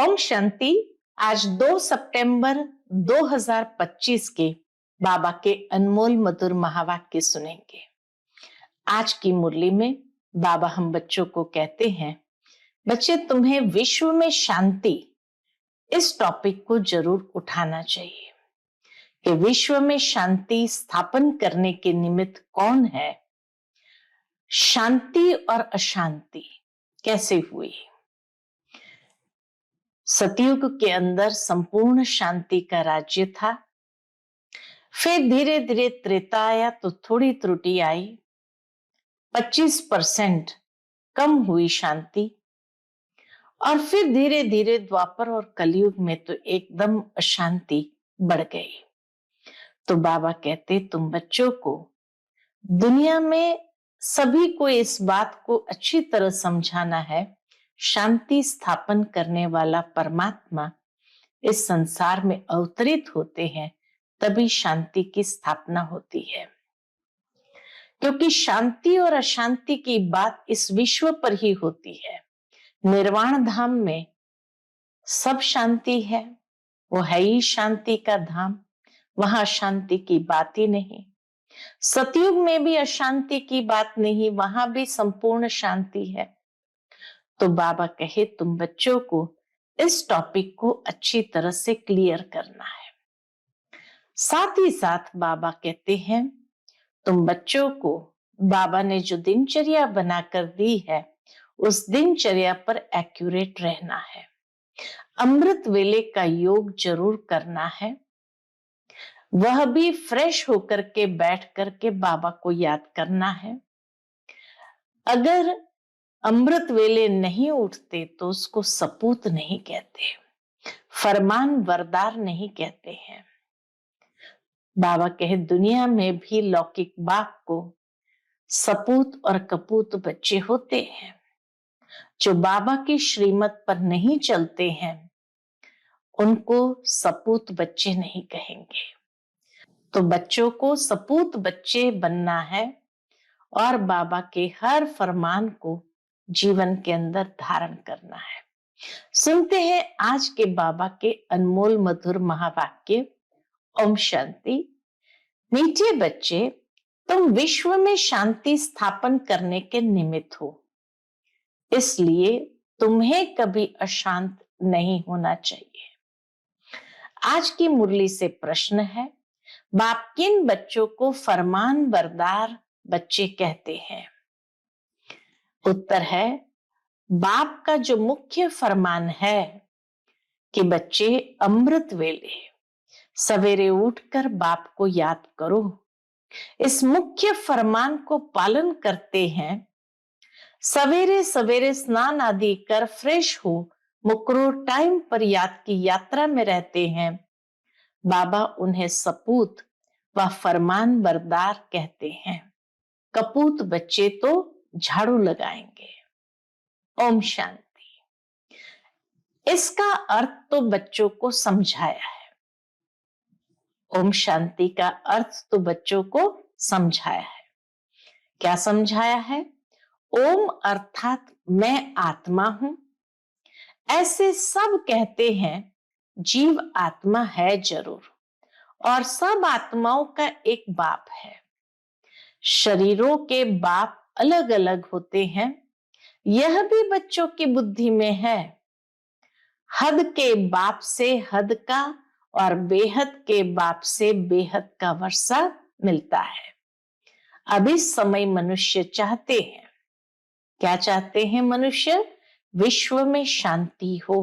ओम शांति। आज 2 सितंबर 2025 के बाबा के अनमोल मधुर महावाक्य सुनेंगे। आज की मुरली में बाबा हम बच्चों को कहते हैं, बच्चे तुम्हें विश्व में शांति इस टॉपिक को जरूर उठाना चाहिए कि विश्व में शांति स्थापन करने के निमित्त कौन है, शांति और अशांति कैसे हुई। सतयुग के अंदर संपूर्ण शांति का राज्य था। फिर धीरे धीरे त्रेता आया तो थोड़ी त्रुटि आई, 25% कम हुई शांति, और फिर धीरे धीरे द्वापर और कलयुग में तो एकदम अशांति बढ़ गई। तो बाबा कहते तुम बच्चों को दुनिया में सभी को इस बात को अच्छी तरह समझाना है, शांति स्थापन करने वाला परमात्मा इस संसार में अवतरित होते हैं तभी शांति की स्थापना होती है। क्योंकि शांति और अशांति की बात इस विश्व पर ही होती है। निर्वाण धाम में सब शांति है, वो है ही शांति का धाम, वहां शांति की बात ही नहीं। सतयुग में भी अशांति की बात नहीं, वहां भी संपूर्ण शांति है। तो बाबा कहे तुम बच्चों को इस टॉपिक को अच्छी तरह से क्लियर करना है। साथ ही साथ बाबा कहते हैं तुम बच्चों को बाबा ने जो दिनचर्या बनाकर दी है उस दिनचर्या पर एक्यूरेट रहना है। अमृत वेले का योग जरूर करना है, वह भी फ्रेश होकर के बैठ करके बाबा को याद करना है। अगर अमृत वेले नहीं उठते तो उसको सपूत नहीं कहते, फरमान वरदार नहीं कहते हैं। बाबा कहे दुनिया में भी लौकिक बाप को सपूत और कपूत बच्चे होते हैं। जो बाबा की श्रीमत पर नहीं चलते हैं उनको सपूत बच्चे नहीं कहेंगे। तो बच्चों को सपूत बच्चे बनना है और बाबा के हर फरमान को जीवन के अंदर धारण करना है। सुनते हैं आज के बाबा के अनमोल मधुर महावाक्य। ओम शांति। मीठे बच्चे, तुम विश्व में शांति स्थापन करने के निमित्त हो, इसलिए तुम्हें कभी अशांत नहीं होना चाहिए। आज की मुरली से प्रश्न है, बाप किन बच्चों को फरमान बरदार बच्चे कहते हैं? उत्तर है, बाप का जो मुख्य फरमान है कि बच्चे अमृत वेले सवेरे उठकर बाप को याद करो, इस मुख्य फरमान को पालन करते हैं। सवेरे सवेरे स्नान आदि कर फ्रेश हो मुकर्रर टाइम पर याद की यात्रा में रहते हैं। बाबा उन्हें सपूत व फरमान बरदार कहते हैं। कपूत बच्चे तो झाड़ू लगाएंगे। ओम शांति। इसका अर्थ तो बच्चों को समझाया है। ओम शांति का अर्थ तो बच्चों को समझाया है। क्या समझाया है? ओम अर्थात मैं आत्मा हूं। ऐसे सब कहते हैं, जीव आत्मा है जरूर, और सब आत्माओं का एक बाप है। शरीरों के बाप अलग अलग होते हैं, यह भी बच्चों की बुद्धि में है। हद के बाप से हद का और बेहद के बाप से बेहद का वर्षा मिलता है। अब इस समय मनुष्य चाहते हैं, क्या चाहते हैं मनुष्य? विश्व में शांति हो।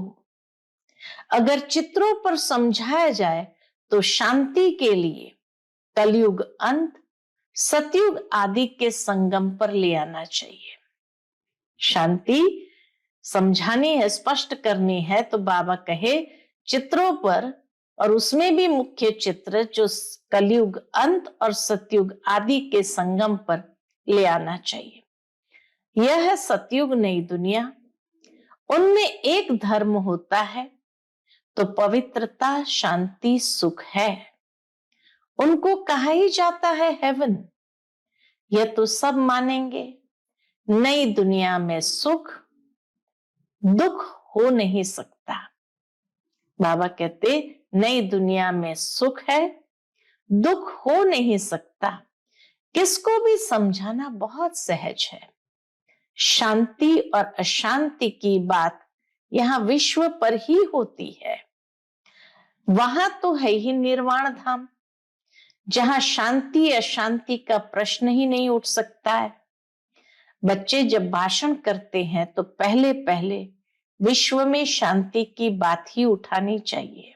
अगर चित्रों पर समझाया जाए तो शांति के लिए कलयुग अंत, सतयुग आदि के संगम पर ले आना चाहिए। शांति समझानी है, स्पष्ट करनी है, तो बाबा कहे चित्रों पर, और उसमें भी मुख्य चित्र जो कलयुग अंत और सतयुग आदि के संगम पर ले आना चाहिए। यह है सतयुग नई दुनिया, उनमें एक धर्म होता है तो पवित्रता, शांति, सुख है। उनको कहा ही जाता है हेवन। यह तो सब मानेंगे। नई दुनिया में सुख दुख हो नहीं सकता, बाबा कहते नई दुनिया में सुख है, दुख हो नहीं सकता। किसको भी समझाना बहुत सहज है। शांति और अशांति की बात यहाँ विश्व पर ही होती है। वहां तो है ही निर्वाण धाम, जहां शांति अशांति का प्रश्न ही नहीं उठ सकता है। बच्चे जब भाषण करते हैं तो पहले पहले विश्व में शांति की बात ही उठानी चाहिए।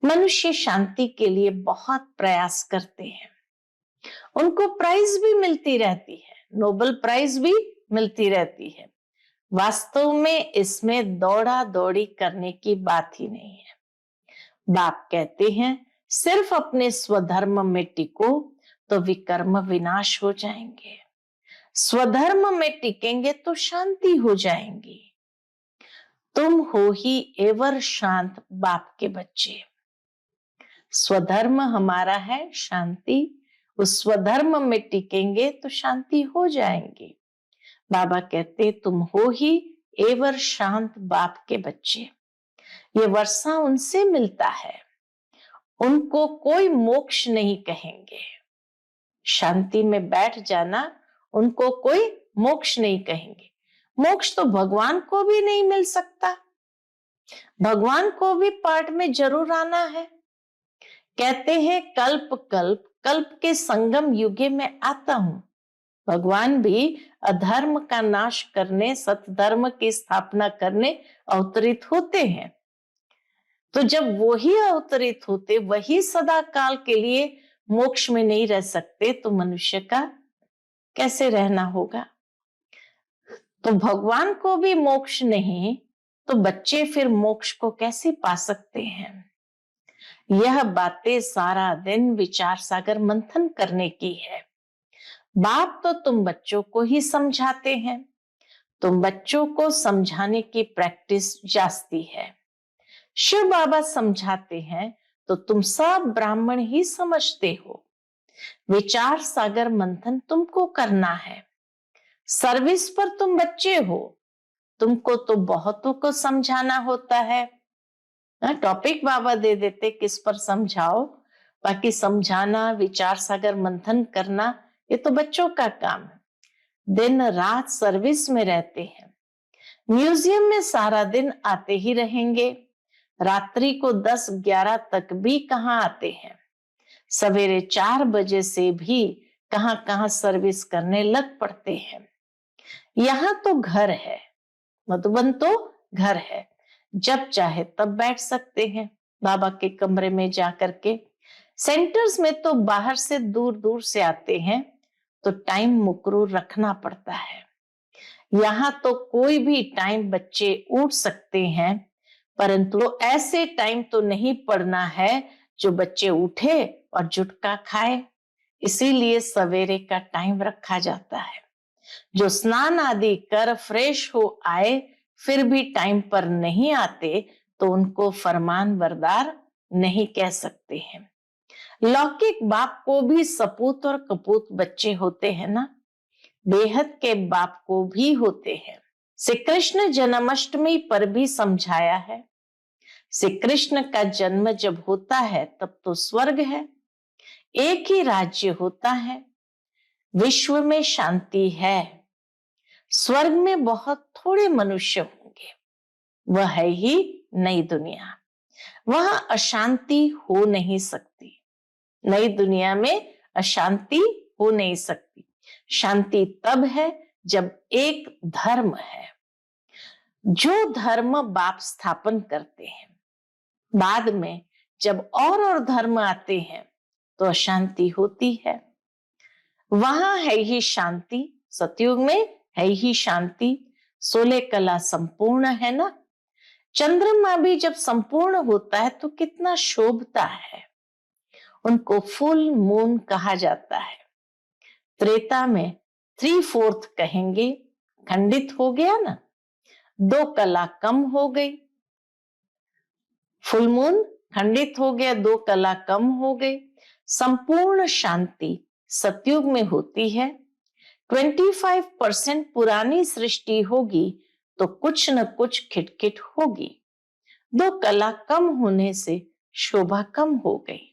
मनुष्य शांति के लिए बहुत प्रयास करते हैं, उनको प्राइज भी मिलती रहती है, नोबेल प्राइज भी मिलती रहती है। वास्तव में इसमें दौड़ा दौड़ी करने की बात ही नहीं है। बाप कहते हैं सिर्फ अपने स्वधर्म में टिको तो विकर्म विनाश हो जाएंगे, स्वधर्म में टिकेंगे तो शांति हो जाएंगी। तुम हो ही एवर शांत बाप के बच्चे। स्वधर्म हमारा है शांति, उस स्वधर्म में टिकेंगे तो शांति हो जाएंगी। बाबा कहते तुम हो ही एवर शांत बाप के बच्चे। ये वर्षा उनसे मिलता है, उनको कोई मोक्ष नहीं कहेंगे। शांति में बैठ जाना उनको कोई मोक्ष नहीं कहेंगे। मोक्ष तो भगवान को भी नहीं मिल सकता, भगवान को भी पार्ट में जरूर आना है। कहते हैं कल्प कल्प कल्प के संगम युगे में आता हूं। भगवान भी अधर्म का नाश करने, सतधर्म की स्थापना करने अवतरित होते हैं। तो जब वो ही अवतरित होते, वही सदा काल के लिए मोक्ष में नहीं रह सकते, तो मनुष्य का कैसे रहना होगा। तो भगवान को भी मोक्ष नहीं, तो बच्चे फिर मोक्ष को कैसे पा सकते हैं। यह बातें सारा दिन विचार सागर मंथन करने की है। बाप तो तुम बच्चों को ही समझाते हैं, तुम बच्चों को समझाने की प्रैक्टिस जास्ती है। शिव बाबा समझाते हैं तो तुम सब ब्राह्मण ही समझते हो। विचार सागर मंथन तुमको करना है। सर्विस पर तुम बच्चे हो, तुमको तो बहुतों को समझाना होता है। टॉपिक बाबा दे देते किस पर समझाओ, बाकी समझाना, विचार सागर मंथन करना ये तो बच्चों का काम है। दिन रात सर्विस में रहते हैं, म्यूजियम में सारा दिन आते ही रहेंगे, रात्रि को 10-11 तक भी कहाँ आते हैं, सवेरे 4 बजे से भी कहां कहां सर्विस करने लग पड़ते हैं। यहाँ तो घर है, मधुबन तो घर है, जब चाहे तब बैठ सकते हैं बाबा के कमरे में जाकर के। सेंटर्स में तो बाहर से दूर दूर से आते हैं, तो टाइम मुकर्रर रखना पड़ता है। यहाँ तो कोई भी टाइम बच्चे उठ सकते हैं, परंतु ऐसे टाइम तो नहीं पढ़ना है जो बच्चे उठे और जुटका खाए। इसीलिए सवेरे का टाइम रखा जाता है। जो स्नान आदि कर फ्रेश हो आए फिर भी टाइम पर नहीं आते, तो उनको फरमान बरदार नहीं कह सकते हैं। लौकिक बाप को भी सपूत और कपूत बच्चे होते हैं ना, बेहद के बाप को भी होते हैं। श्री कृष्ण जन्माष्टमी पर भी समझाया है, श्री कृष्ण का जन्म जब होता है तब तो स्वर्ग है, एक ही राज्य होता है, विश्व में शांति है। स्वर्ग में बहुत थोड़े मनुष्य होंगे, वह है ही नई दुनिया, वहां अशांति हो नहीं सकती। नई दुनिया में अशांति हो नहीं सकती। शांति तब है जब एक धर्म है, जो धर्म बाप स्थापन करते हैं। बाद में जब और धर्म आते हैं तो अशांति होती है। वहां है ही शांति, सतयुग में है ही शांति। 16 कला संपूर्ण है ना। चंद्रमा भी जब संपूर्ण होता है तो कितना शोभता है, उनको फुल मून कहा जाता है। त्रेता में 3/4 कहेंगे, खंडित हो गया ना, 2 कला कम हो गई। फुल मून खंडित हो गया, 2 कला कम हो गई। संपूर्ण शांति सतयुग में होती है। 25% पुरानी सृष्टि होगी तो कुछ न कुछ खिटखिट होगी। दो कला कम होने से शोभा कम हो गई।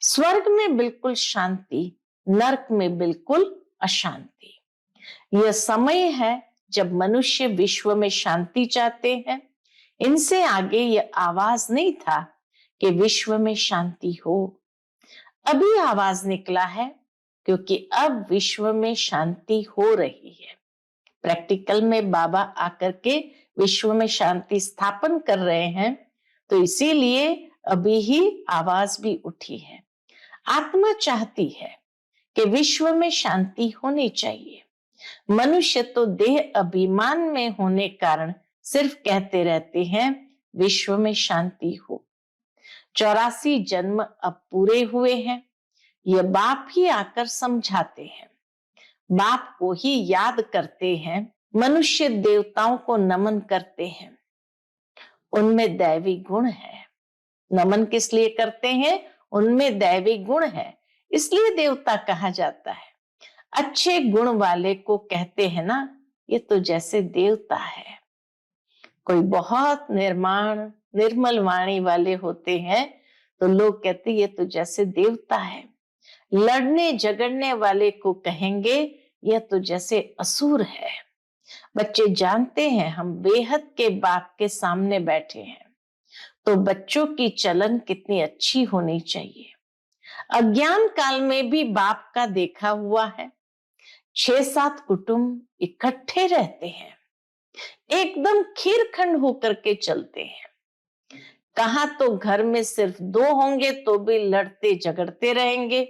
स्वर्ग में बिल्कुल शांति, नरक में बिल्कुल अशांति। यह समय है जब मनुष्य विश्व में शांति चाहते हैं। इनसे आगे यह आवाज नहीं था कि विश्व में शांति हो। अभी आवाज निकला है क्योंकि अब विश्व में शांति हो रही है। प्रैक्टिकल में बाबा आकर के विश्व में शांति स्थापन कर रहे हैं, तो इसीलिए अभी ही आवाज भी उठी है। आत्मा चाहती है कि विश्व में शांति होनी चाहिए। मनुष्य तो देह अभिमान में होने कारण सिर्फ कहते रहते हैं विश्व में शांति हो। 84 जन्म अब पूरे हुए हैं। यह बाप ही आकर समझाते हैं, बाप को ही याद करते हैं। मनुष्य देवताओं को नमन करते हैं, उनमें दैवी गुण है। नमन किस लिए करते हैं? उनमें दैवी गुण है, इसलिए देवता कहा जाता है। अच्छे गुण वाले को कहते हैं ना, ये तो जैसे देवता है। कोई बहुत निर्मल वाणी वाले होते हैं तो लोग कहते ये तो जैसे देवता है। लड़ने झगड़ने वाले को कहेंगे यह तो जैसे असुर है। बच्चे जानते हैं हम बेहद के बाप के सामने बैठे हैं, तो बच्चों की चलन कितनी अच्छी होनी चाहिए। अज्ञान काल में भी बाप का देखा हुआ है। 6-7 कुटुंब इकट्ठे रहते हैं, एकदम खीरखंड होकर के चलते हैं। कहा तो घर में सिर्फ 2 होंगे तो भी लड़ते झगड़ते रहेंगे।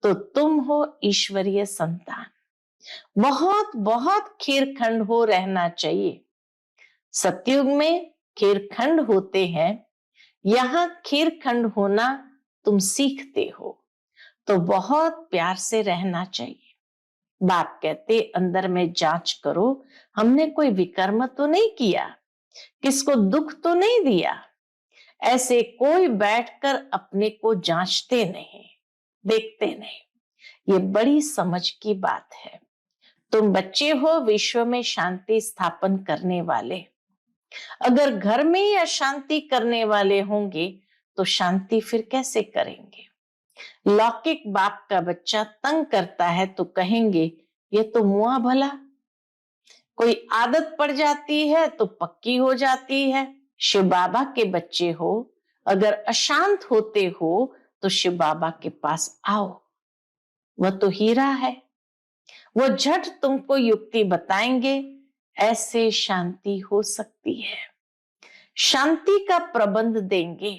तो तुम हो ईश्वरीय संतान, बहुत बहुत खीरखंड हो रहना चाहिए। सतयुग में खीरखंड होते हैं, यहाँ खीरखंड होना तुम सीखते हो, तो बहुत प्यार से रहना चाहिए। बाप कहते अंदर में जांच करो, हमने कोई विकर्म तो नहीं किया, किसको दुख तो नहीं दिया। ऐसे कोई बैठकर अपने को जांचते नहीं, देखते नहीं। ये बड़ी समझ की बात है। तुम बच्चे हो विश्व में शांति स्थापन करने वाले। अगर घर में ही अशांति करने वाले होंगे तो शांति फिर कैसे करेंगे? लौकिक बाप का बच्चा तंग करता है तो कहेंगे ये तो मुआ भला। कोई आदत पड़ जाती है तो पक्की हो जाती है। शिव बाबा के बच्चे हो, अगर अशांत होते हो तो शिव बाबा के पास आओ, वह तो हीरा है। वो झट तुमको युक्ति बताएंगे, ऐसे शांति हो सकती है। शांति का प्रबंध देंगे।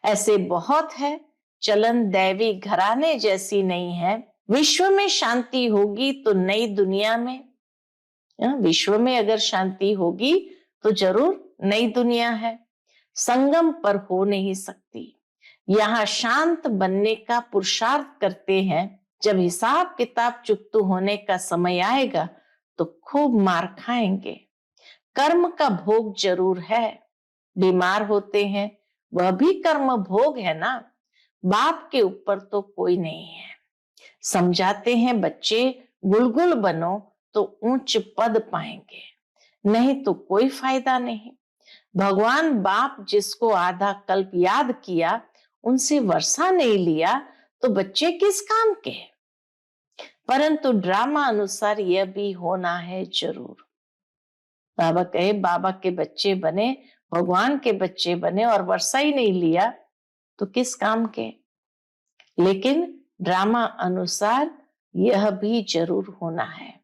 ऐसे बहुत है, चलन दैवी घराने जैसी नहीं है। विश्व में शांति होगी तो नई दुनिया में, विश्व में अगर शांति होगी तो जरूर नई दुनिया है। संगम पर हो नहीं सकती। यहाँ शांत बनने का पुरुषार्थ करते हैं। जब हिसाब किताब चुकतू होने का समय आएगा तो खूब मार खाएंगे। कर्म का भोग जरूर है। बीमार होते हैं, वह भी कर्म भोग है ना। बाप के ऊपर तो कोई नहीं है। समझाते हैं बच्चे गुलगुल बनो तो ऊंच पद पाएंगे, नहीं तो कोई फायदा नहीं। भगवान बाप जिसको आधा कल्प याद किया, उनसे वर्षा नहीं लिया तो बच्चे किस काम के? परंतु ड्रामा अनुसार यह भी होना है जरूर। बाबा कहे बाबा के बच्चे बने, भगवान के बच्चे बने और वर्षा ही नहीं लिया तो किस काम के? लेकिन ड्रामा अनुसार यह भी जरूर होना है।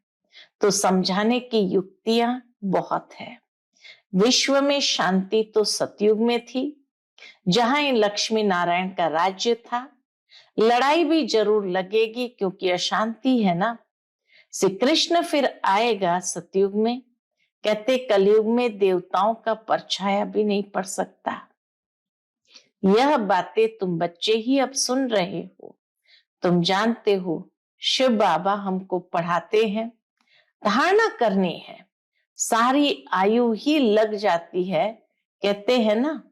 तो समझाने की युक्तियां बहुत है। विश्व में शांति तो सतयुग में थी, जहां इन लक्ष्मी नारायण का राज्य था। लड़ाई भी जरूर लगेगी क्योंकि अशांति है ना। श्री कृष्ण फिर आएगा सतयुग में। कहते कलयुग में देवताओं का परछाया भी नहीं पड़ सकता। यह बातें तुम बच्चे ही अब सुन रहे हो। तुम जानते हो शिव बाबा हमको पढ़ाते हैं। धारणा करनी है, सारी आयु ही लग जाती है। कहते हैं ना,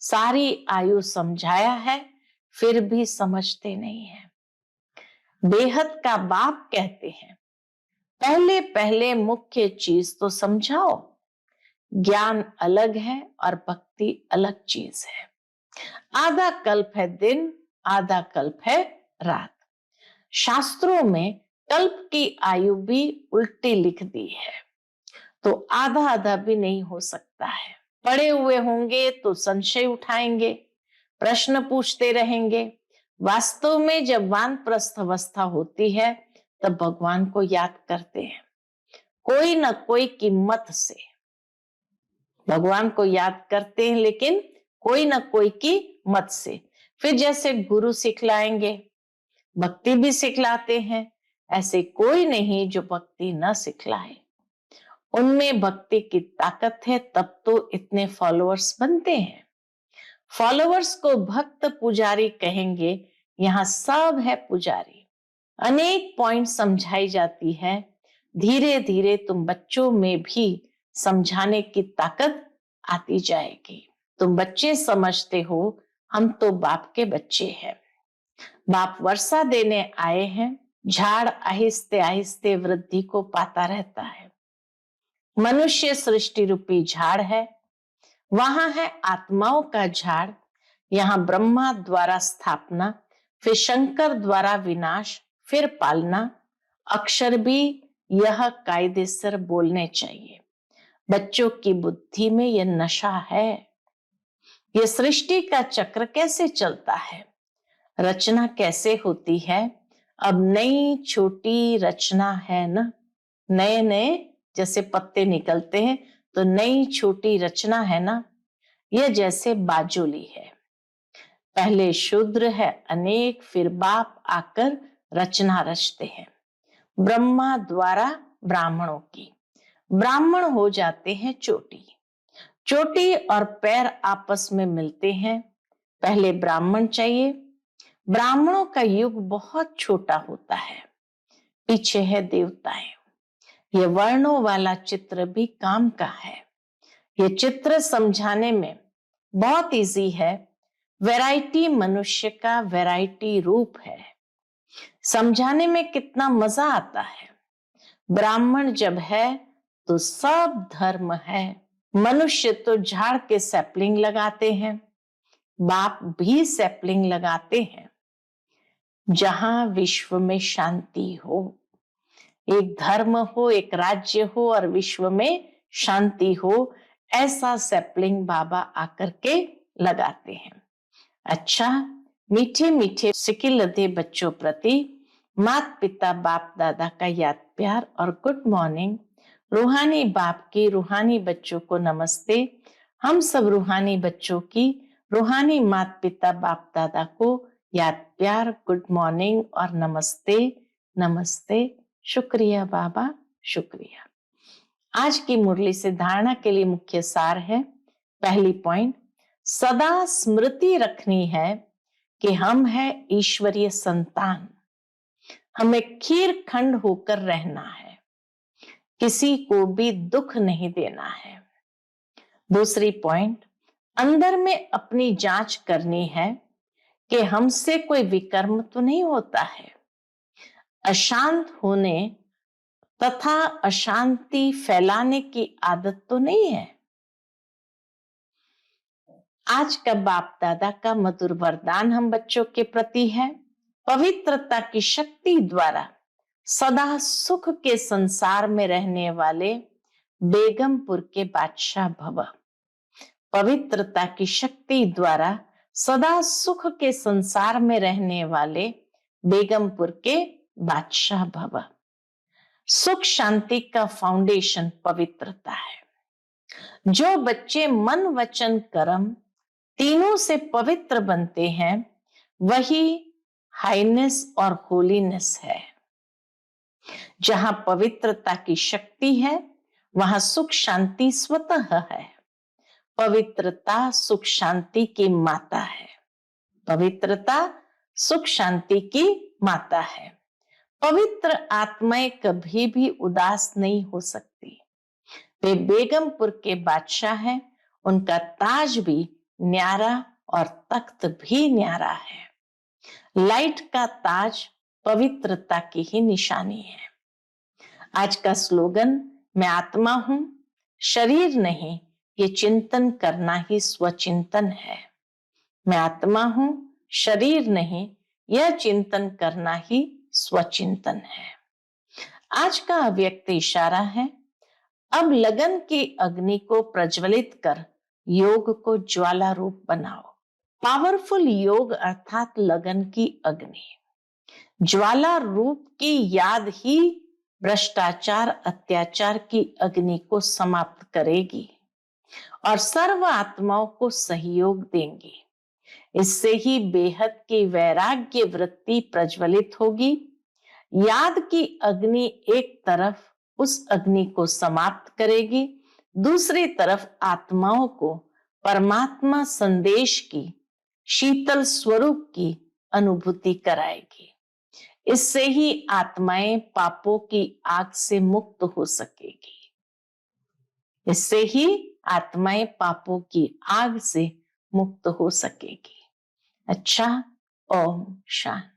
सारी आयु समझाया है फिर भी समझते नहीं है। बेहद का बाप कहते हैं पहले पहले मुख्य चीज तो समझाओ। ज्ञान अलग है और भक्ति अलग चीज है। आधा कल्प है दिन, आधा कल्प है रात। शास्त्रों में कल्प की आयु भी उल्टी लिख दी है, तो आधा आधा भी नहीं हो सकता है। पढ़े हुए होंगे तो संशय उठाएंगे, प्रश्न पूछते रहेंगे। वास्तव में जब वानप्रस्थ अवस्था होती है तब भगवान को याद करते हैं, कोई न कोई कीमत से भगवान को याद करते हैं, लेकिन कोई न कोई की मत से। फिर जैसे गुरु सिखलाएंगे, भक्ति भी सिखलाते हैं, ऐसे कोई नहीं जो भक्ति न सिखलाए। उनमें भक्ति की ताकत है, तब तो इतने फॉलोअर्स बनते हैं। फॉलोअर्स को भक्त पुजारी कहेंगे, यहाँ सब है पुजारी। अनेक पॉइंट समझाई जाती है। धीरे धीरे तुम बच्चों में भी समझाने की ताकत आती जाएगी। तुम बच्चे समझते हो हम तो बाप के बच्चे हैं, बाप वर्षा देने आए हैं। झाड़ आहिस्ते आहिस्ते वृद्धि को पाता रहता है। मनुष्य सृष्टि रूपी झाड़ है, वहां है आत्माओं का झाड़। यहाँ ब्रह्मा द्वारा स्थापना, फिर शंकर द्वारा विनाश, फिर पालना। अक्षर भी यह कायदेसर बोलने चाहिए। बच्चों की बुद्धि में यह नशा है। यह सृष्टि का चक्र कैसे चलता है, रचना कैसे होती है। अब नई छोटी रचना है ना, नए नए जैसे पत्ते निकलते हैं तो नई छोटी रचना है ना। यह जैसे बाजोली है, पहले शूद्र है अनेक, फिर बाप आकर रचना रचते हैं। ब्रह्मा द्वारा ब्राह्मणों की, ब्राह्मण हो जाते हैं चोटी। चोटी और पैर आपस में मिलते हैं। पहले ब्राह्मण चाहिए। ब्राह्मणों का युग बहुत छोटा होता है, पीछे है देवताएं। यह वर्णों वाला चित्र भी काम का है। यह चित्र समझाने में बहुत इजी है। वैरायटी मनुष्य का वैरायटी रूप है, समझाने में कितना मजा आता है। ब्राह्मण जब है तो सब धर्म है। मनुष्य तो झाड़ के सैपलिंग लगाते हैं, बाप भी सैपलिंग लगाते हैं। जहां विश्व में शांति हो, एक धर्म हो, एक राज्य हो और विश्व में शांति हो, ऐसा सैपलिंग बाबा आकर के लगाते हैं। अच्छा, मीठे मीठे सिकिल लदे बच्चों प्रति माता पिता बाप दादा का याद प्यार और गुड मॉर्निंग। रूहानी बाप की रूहानी बच्चों को नमस्ते। हम सब रूहानी बच्चों की रूहानी माता पिता बाप दादा को याद प्यार, गुड मॉर्निंग और नमस्ते नमस्ते। शुक्रिया बाबा, शुक्रिया। आज की मुरली से धारणा के लिए मुख्य सार है। पहली पॉइंट, सदा स्मृति रखनी है कि हम है ईश्वरीय संतान। हमें खीर खंड होकर रहना है, किसी को भी दुख नहीं देना है। दूसरी पॉइंट, अंदर में अपनी जांच करनी है कि हमसे कोई विकर्म तो नहीं होता है। अशांत होने तथा अशांति फैलाने की आदत तो नहीं है। आज का बाप दादा का मधुर वरदान हम बच्चों के प्रति है। पवित्रता की शक्ति द्वारा सदा सुख के संसार में रहने वाले बेगमपुर के बादशाह भव। पवित्रता की शक्ति द्वारा सदा सुख के संसार में रहने वाले बेगमपुर के बादशाह भव। सुख शांति का फाउंडेशन पवित्रता है। जो बच्चे मन वचन कर्म तीनों से पवित्र बनते हैं, वही हाईनेस और होलीनेस है। जहां पवित्रता की शक्ति है वहां सुख शांति स्वतः है। पवित्रता सुख शांति की माता है। पवित्रता सुख शांति की माता है। पवित्र आत्माएं कभी भी उदास नहीं हो सकती। वे बेगमपुर के बादशाह हैं, उनका ताज भी न्यारा और तख्त भी न्यारा है। लाइट का ताज पवित्रता की ही निशानी है। आज का स्लोगन, मैं आत्मा हूं, शरीर नहीं, ये चिंतन करना ही स्वचिंतन है। मैं आत्मा हूं, शरीर नहीं, यह चिंतन करना ही स्वचिंतन है। आज का अव्यक्त इशारा है, अब लगन की अग्नि को प्रज्वलित कर योग को ज्वाला रूप बनाओ। पावरफुल योग अर्थात लगन की अग्नि ज्वाला रूप की याद ही भ्रष्टाचार अत्याचार की अग्नि को समाप्त करेगी और सर्व आत्माओं को सहयोग देंगी। इससे ही बेहद की वैराग्य वृत्ति प्रज्वलित होगी। याद की अग्नि एक तरफ उस अग्नि को समाप्त करेगी, दूसरी तरफ आत्माओं को परमात्मा संदेश की शीतल स्वरूप की अनुभूति कराएगी। इससे ही आत्माएं पापों की आग से मुक्त हो सकेगी। इससे ही आत्माएं पापों की आग से मुक्त हो सकेगी। अच्छा, ओम शांति।